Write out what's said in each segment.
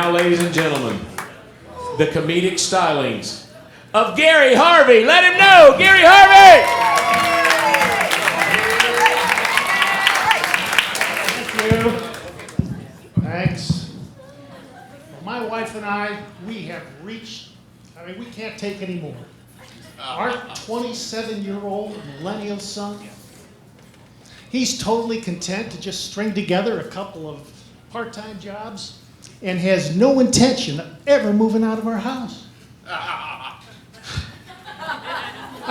Now, ladies and gentlemen, the comedic stylings of Gary Harvey. Let him know, Gary Harvey! Thank you. Thanks. Well, my wife and I, we have reached, we can't take any more. Our 27-year-old millennial son, he's totally content to just string together a couple of part-time jobs and has no intention of ever moving out of our house. I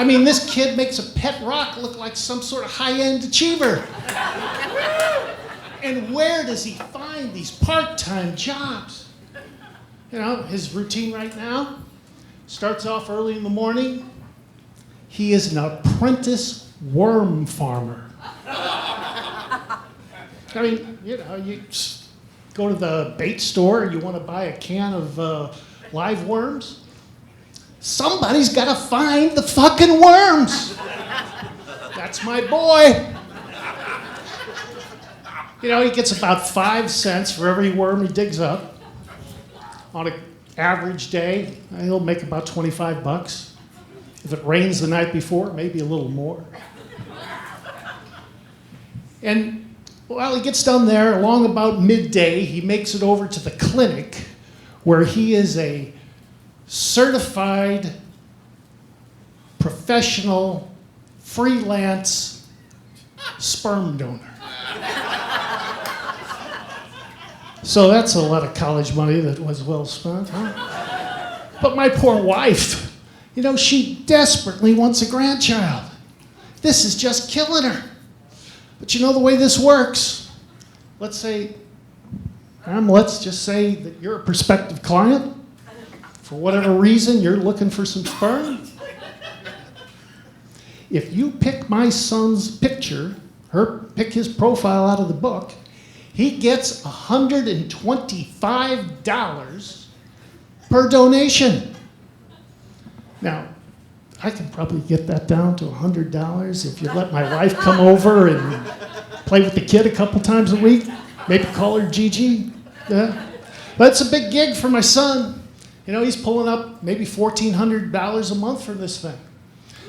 mean, this kid makes a pet rock look like some sort of high-end achiever. And where does he find these part-time jobs? You know, his routine right now starts off early in the morning. He is an apprentice worm farmer. I mean, you know, you go to the bait store, you want to buy a can of live worms. Somebody's got to find the fucking worms. That's my boy. You know, he gets about 5 cents for every worm he digs up. On an average day, he'll make about 25 bucks. If it rains the night before, maybe a little more. And while he gets done there, along about midday, he makes it over to the clinic where he is a certified, professional, freelance sperm donor. So that's a lot of college money that was well spent, huh? But my poor wife, you know, she desperately wants a grandchild. This is just killing her. But you know the way this works? Let's just say that you're a prospective client. For whatever reason, you're looking for some sperm. If you pick my son's picture, pick his profile out of the book, he gets $125 per donation. Now, I can probably get that down to $100 if you let my wife come over and play with the kid a couple times a week. Maybe call her Gigi. Yeah. But it's a big gig for my son. You know, he's pulling up maybe $1,400 a month for this thing.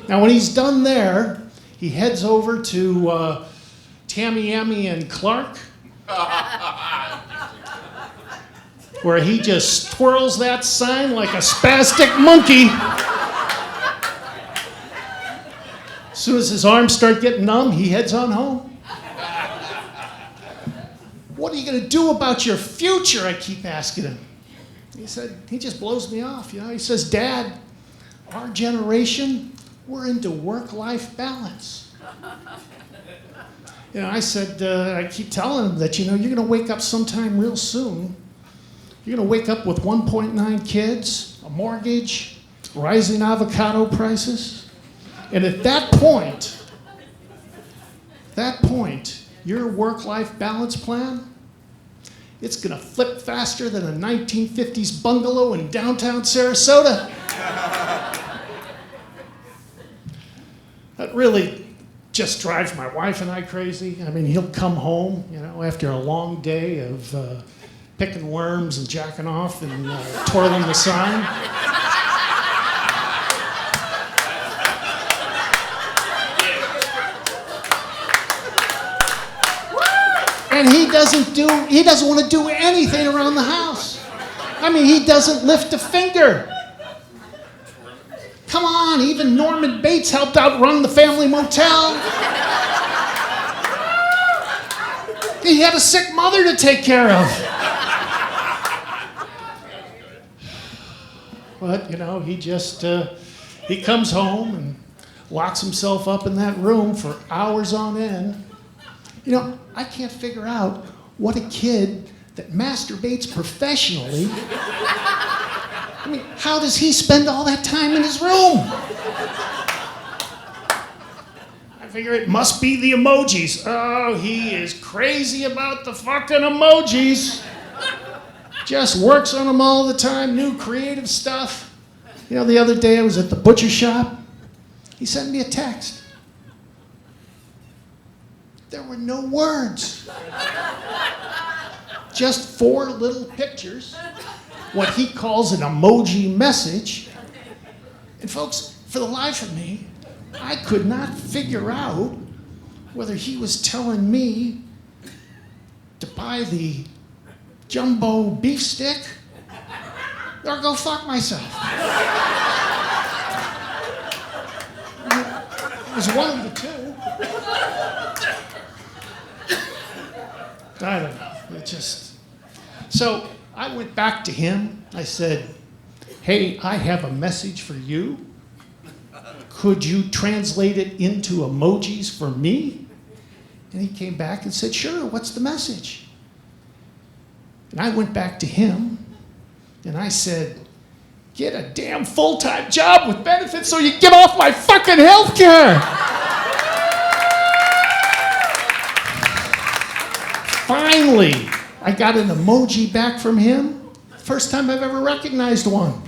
Now, when he's done there, he heads over to Tamiami and Clark, where he just twirls that sign like a spastic monkey. As soon as his arms start getting numb, he heads on home. What are you going to do about your future? I keep asking him. He just blows me off. You know, he says, Dad, our generation, we're into work-life balance. You know, I said, I keep telling him that, you know, you're going to wake up sometime real soon. You're going to wake up with 1.9 kids, a mortgage, rising avocado prices. And at that point, your work-life balance plan, it's going to flip faster than a 1950s bungalow in downtown Sarasota. That really just drives my wife and I crazy. I mean, he'll come home, you know, after a long day of picking worms and jacking off and twirling the sign. And he doesn't want to do anything around the house. I mean, he doesn't lift a finger. Come on, even Norman Bates helped out run the family motel. He had a sick mother to take care of. But, you know, he comes home and locks himself up in that room for hours on end. You know, I can't figure out what a kid that masturbates professionally, I mean, how does he spend all that time in his room? I figure it must be the emojis. Oh, he is crazy about the fucking emojis. Just works on them all the time, new creative stuff. You know, the other day I was at the butcher shop. He sent me a text. There were no words. Just 4 little pictures what he calls an emoji message. And folks, for the life of me, I could not figure out whether he was telling me to buy the jumbo beef stick or go fuck myself. It was one of the two. I don't know. It just... So I went back to him. I said, hey, I have a message for you. Could you translate it into emojis for me? And he came back and said, sure, what's the message? And I went back to him and I said, get a damn full-time job with benefits so you get off my fucking health care. Finally, I got an emoji back from him. First time I've ever recognized one.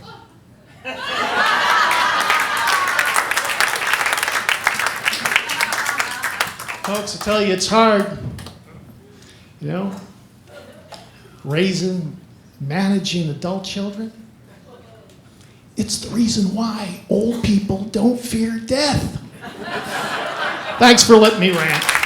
Folks, I tell you, it's hard. You know, managing adult children. It's the reason why old people don't fear death. Thanks for letting me rant.